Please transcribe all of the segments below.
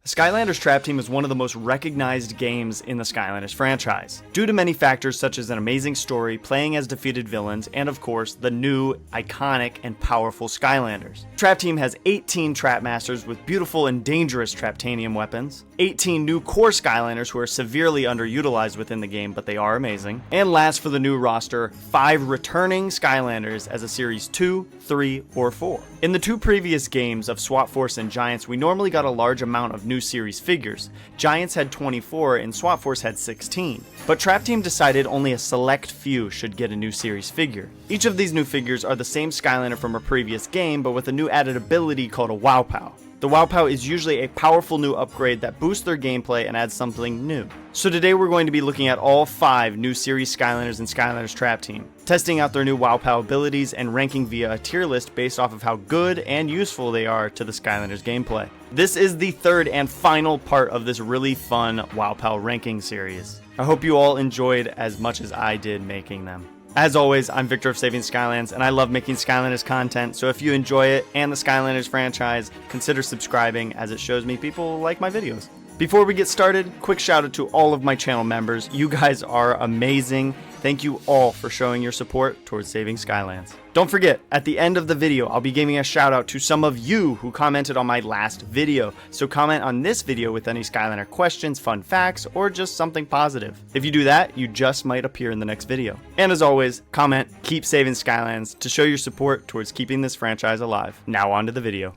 Skylanders Trap Team is one of the most recognized games in the Skylanders franchise, due to many factors such as an amazing story, playing as defeated villains, and of course, the new, iconic, and powerful Skylanders. Trap Team has 18 Trap Masters with beautiful and dangerous Traptanium weapons, 18 new core Skylanders who are severely underutilized within the game, but they are amazing, and last for the new roster, 5 returning Skylanders as a Series 2, 3, or 4. In the 2 previous games of SWAT Force and Giants, we normally got a large amount of new series figures. Giants had 24 and SWAT Force had 16. But Trap Team decided only a select few should get a new series figure. Each of these new figures are the same Skylander from a previous game, but with a new added ability called a Wow Pow. The Wow Pow is usually a powerful new upgrade that boosts their gameplay and adds something new. So today we're going to be looking at all 5 new series Skylanders and Skylanders Trap Team, testing out their new Wow Pow abilities and ranking via a tier list based off of how good and useful they are to the Skylanders gameplay. This is the 3rd and final part of this really fun Wow Pow ranking series. I hope you all enjoyed as much as I did making them. As always, I'm Victor of Saving Skylands, and I love making Skylanders content, so if you enjoy it and the Skylanders franchise, consider subscribing as it shows me people like my videos. Before we get started, quick shout out to all of my channel members. You guys are amazing. Thank you all for showing your support towards Saving Skylands. Don't forget, at the end of the video, I'll be giving a shout out to some of you who commented on my last video. So comment on this video with any Skylander questions, fun facts, or just something positive. If you do that, you just might appear in the next video. And as always, comment, keep saving Skylands to show your support towards keeping this franchise alive. Now on to the video.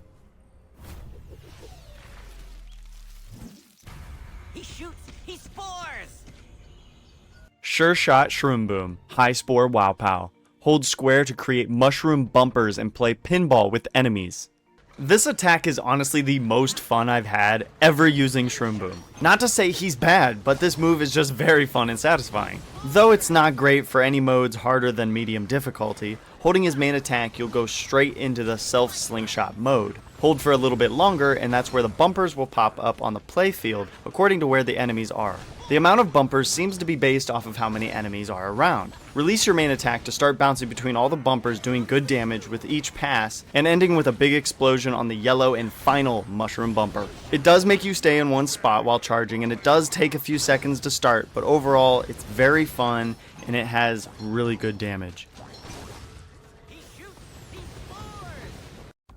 He shoots! He spores! Sure Shot Shroom Boom, High Spore Wow Pow. Hold square to create mushroom bumpers and play pinball with enemies. This attack is honestly the most fun I've had ever using Shroom Boom. Not to say he's bad, but this move is just very fun and satisfying. Though it's not great for any modes harder than medium difficulty, holding his main attack you'll go straight into the self-slingshot mode. Hold for a little bit longer and that's where the bumpers will pop up on the playfield according to where the enemies are. The amount of bumpers seems to be based off of how many enemies are around. Release your main attack to start bouncing between all the bumpers, doing good damage with each pass, and ending with a big explosion on the yellow and final mushroom bumper. It does make you stay in one spot while charging, and it does take a few seconds to start, but overall it's very fun and it has really good damage.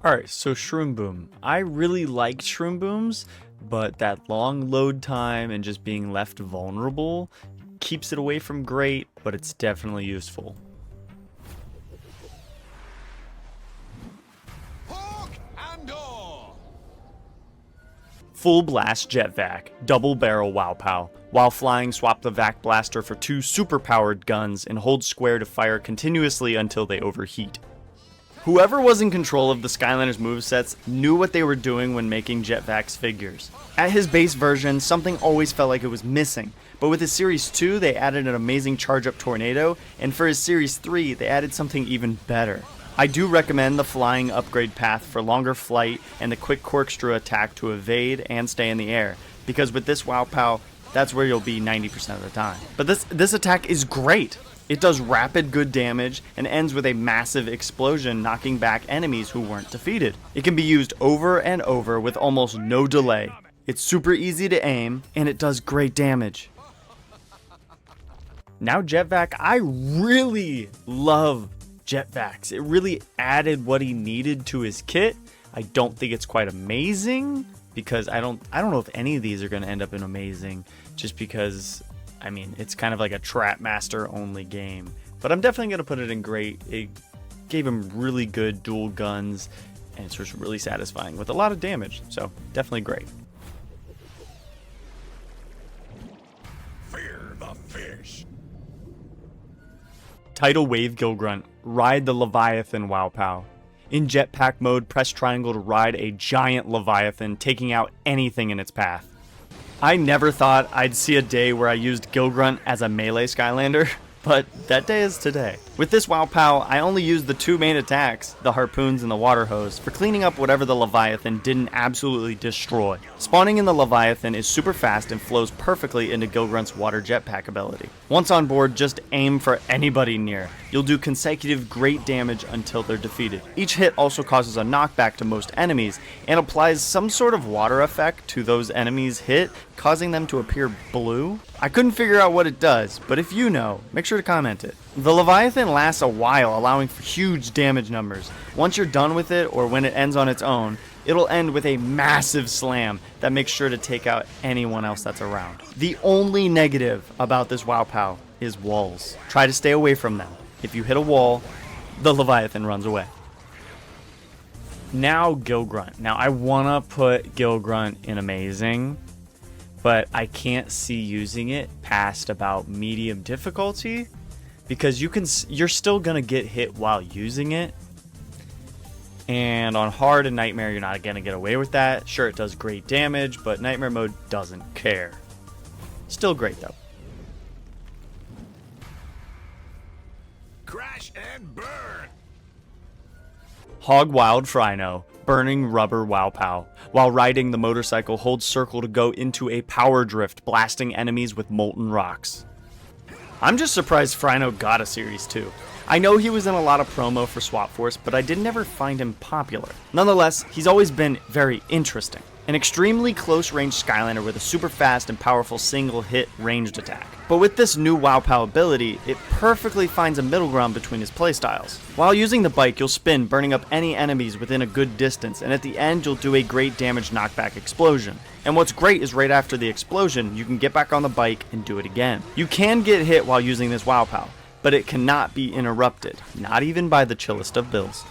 Alright, so Shroom Boom. I really liked Shroom Booms, but that long load time and just being left vulnerable keeps it away from great, but it's definitely useful. Full Blast Jet-Vac, Double Barrel Wow Pow. While flying, swap the Vac Blaster for 2 super-powered guns and hold square to fire continuously until they overheat. Whoever was in control of the Skylanders movesets knew what they were doing when making Jet-Vac's figures. At his base version, something always felt like it was missing, but with his Series 2 they added an amazing charge-up tornado, and for his Series 3 they added something even better. I do recommend the flying upgrade path for longer flight and the quick corkscrew attack to evade and stay in the air, because with this Wow Pow, that's where you'll be 90% of the time. But this attack is great! It does rapid good damage and ends with a massive explosion knocking back enemies who weren't defeated. It can be used over and over with almost no delay. It's super easy to aim and it does great damage. Now Jet-Vac, I really love Jet-Vacs. It really added what he needed to his kit. I don't think it's quite amazing because I don't know if any of these are going to end up in amazing just because I mean, it's kind of like a Trap Master only game, but I'm definitely going to put it in great. It gave him really good dual guns, and it's just really satisfying with a lot of damage, so definitely great. Fear the fish. Tidal Wave Gill Grunt, ride the Leviathan Wow Pow. In Jetpack mode, press triangle to ride a giant Leviathan, taking out anything in its path. I never thought I'd see a day where I used Gill Grunt as a melee Skylander, but that day is today. With this Wow Pow, I only used the 2 main attacks, the harpoons and the water hose, for cleaning up whatever the Leviathan didn't absolutely destroy. Spawning in the Leviathan is super fast and flows perfectly into Gill Grunt's water jetpack ability. Once on board, just aim for anybody near. You'll do consecutive great damage until they're defeated. Each hit also causes a knockback to most enemies and applies some sort of water effect to those enemies hit, causing them to appear blue. I couldn't figure out what it does, but if you know, make sure to comment it. The Leviathan lasts a while, allowing for huge damage numbers. Once you're done with it, or when it ends on its own, it'll end with a massive slam that makes sure to take out anyone else that's around. The only negative about this Wow Pow is walls. Try to stay away from them. If you hit a wall, the Leviathan runs away. Now Gill Grunt. Now I wanna put Gill Grunt in amazing, but I can't see using it past about medium difficulty because you're still gonna get hit while using it. And on hard and nightmare, you're not gonna get away with that. Sure, it does great damage, but nightmare mode doesn't care. Still great though. Crash and burn. Hog Wild Fryno, burning rubber Wow Pow. While riding the motorcycle, hold circle to go into a power drift, blasting enemies with molten rocks. I'm just surprised Fryno got a Series 2. I know he was in a lot of promo for Swap Force, but I didn't ever find him popular. Nonetheless, he's always been very interesting. An extremely close-range Skylander with a super fast and powerful single-hit ranged attack. But with this new Wow Pow ability, it perfectly finds a middle ground between his playstyles. While using the bike, you'll spin, burning up any enemies within a good distance, and at the end, you'll do a great damage knockback explosion. And what's great is right after the explosion, you can get back on the bike and do it again. You can get hit while using this Wow Pow, but it cannot be interrupted, not even by the chillest of bills.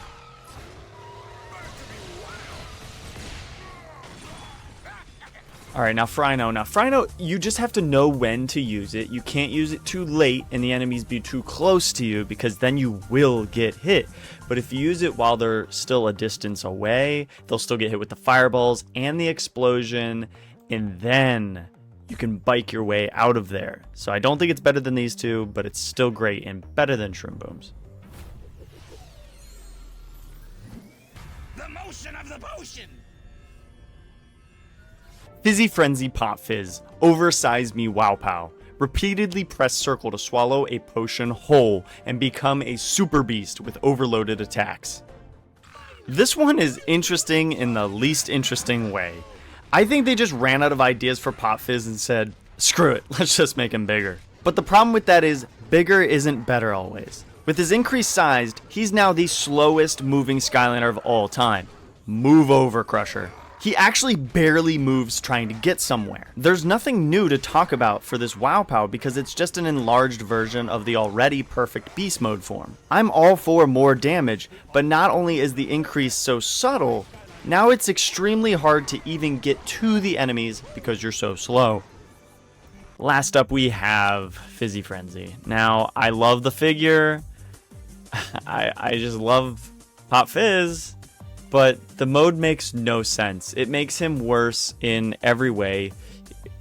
Alright, now Fryno, you just have to know when to use it. You can't use it too late and the enemies be too close to you because then you will get hit. But if you use it while they're still a distance away, they'll still get hit with the fireballs and the explosion, and then you can bike your way out of there. So I don't think it's better than these two, but it's still great and better than Shroom Booms. The motion of the potion. Fizzy Frenzy Pop Fizz, oversize me Wow Pow. Repeatedly press circle to swallow a potion whole and become a super beast with overloaded attacks. This one is interesting in the least interesting way. I think they just ran out of ideas for Pop Fizz and said, screw it, let's just make him bigger. But the problem with that is, bigger isn't better always. With his increased size, he's now the slowest moving Skylander of all time. Move over, Crusher. He actually barely moves trying to get somewhere. There's nothing new to talk about for this Wow Pow because it's just an enlarged version of the already perfect Beast Mode form. I'm all for more damage, but not only is the increase so subtle, now it's extremely hard to even get to the enemies because you're so slow. Last up we have Fizzy Frenzy. Now, I love the figure. I just love Pop Fizz. But the mode makes no sense. It makes him worse in every way.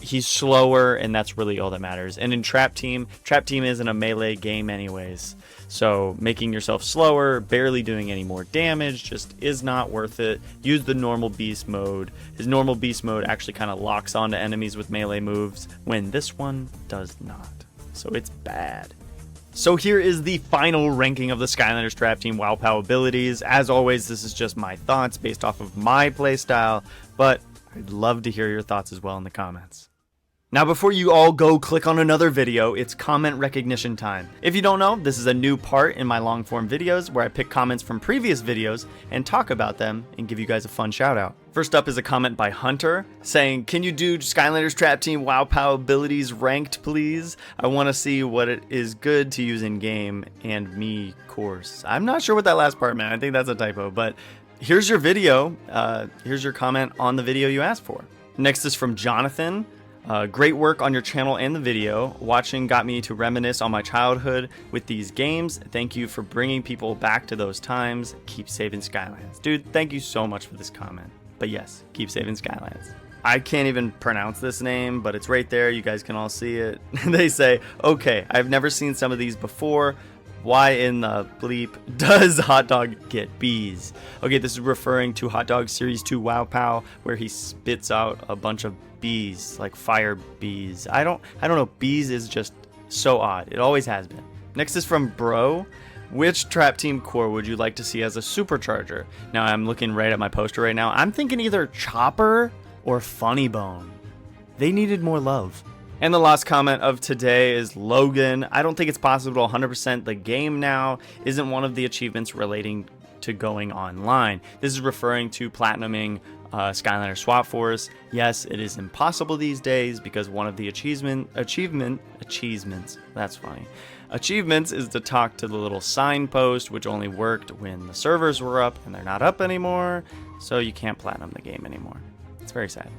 He's slower, and that's really all that matters. And in Trap Team isn't a melee game anyways. So making yourself slower, barely doing any more damage, just is not worth it. Use the normal beast mode. His normal beast mode actually kind of locks onto enemies with melee moves, when this one does not. So it's bad. So here is the final ranking of the Skylanders Trap Team Wow Pow abilities. As always, this is just my thoughts based off of my playstyle, but I'd love to hear your thoughts as well in the comments. Now before you all go click on another video, it's comment recognition time. If you don't know, this is a new part in my long form videos where I pick comments from previous videos and talk about them and give you guys a fun shout out. First up is a comment by Hunter saying, can you do Skylanders Trap Team Wow Pow abilities ranked please? I want to see what it is good to use in game and me course. I'm not sure what that last part meant. I think that's a typo, but here's your video. Here's your comment on the video you asked for. Next is from Jonathan. Great work on your channel and the video. Watching got me to reminisce on my childhood with these games. Thank you for bringing people back to those times. Keep saving Skylands. Dude, thank you so much for this comment. But yes, keep saving Skylands. I can't even pronounce this name, but it's right there. You guys can all see it. They say, okay, I've never seen some of these before, Why in the bleep does Hot Dog get bees? Okay, this is referring to Hot Dog Series 2 Wow Pow, where he spits out a bunch of bees, like fire bees. I don't know, bees is just so odd. It always has been. Next is from Bro. Which Trap Team core would you like to see as a supercharger? Now I'm looking right at my poster right now. I'm thinking either Chopper or Funny Bone. They needed more love. And the last comment of today is Logan. I don't think it's possible to 100% the game now. Isn't one of the achievements relating to going online. This is referring to platinuming Skylanders Swap Force. Yes, it is impossible these days because one of the achievements, that's funny. Achievements is to talk to the little signpost, which only worked when the servers were up, and they're not up anymore, so you can't platinum the game anymore. It's very sad.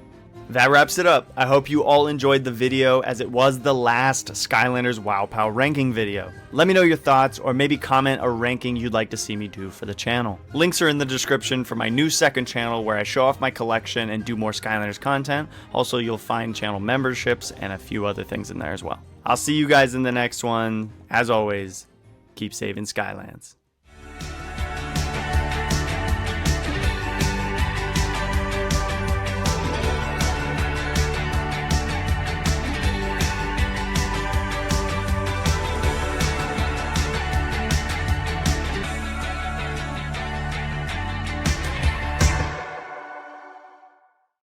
That wraps it up. I hope you all enjoyed the video, as it was the last Skylanders Wow Pow ranking video. Let me know your thoughts, or maybe comment a ranking you'd like to see me do for the channel. Links are in the description for my new second channel where I show off my collection and do more Skylanders content. Also, you'll find channel memberships and a few other things in there as well. I'll see you guys in the next one. As always, keep saving Skylands.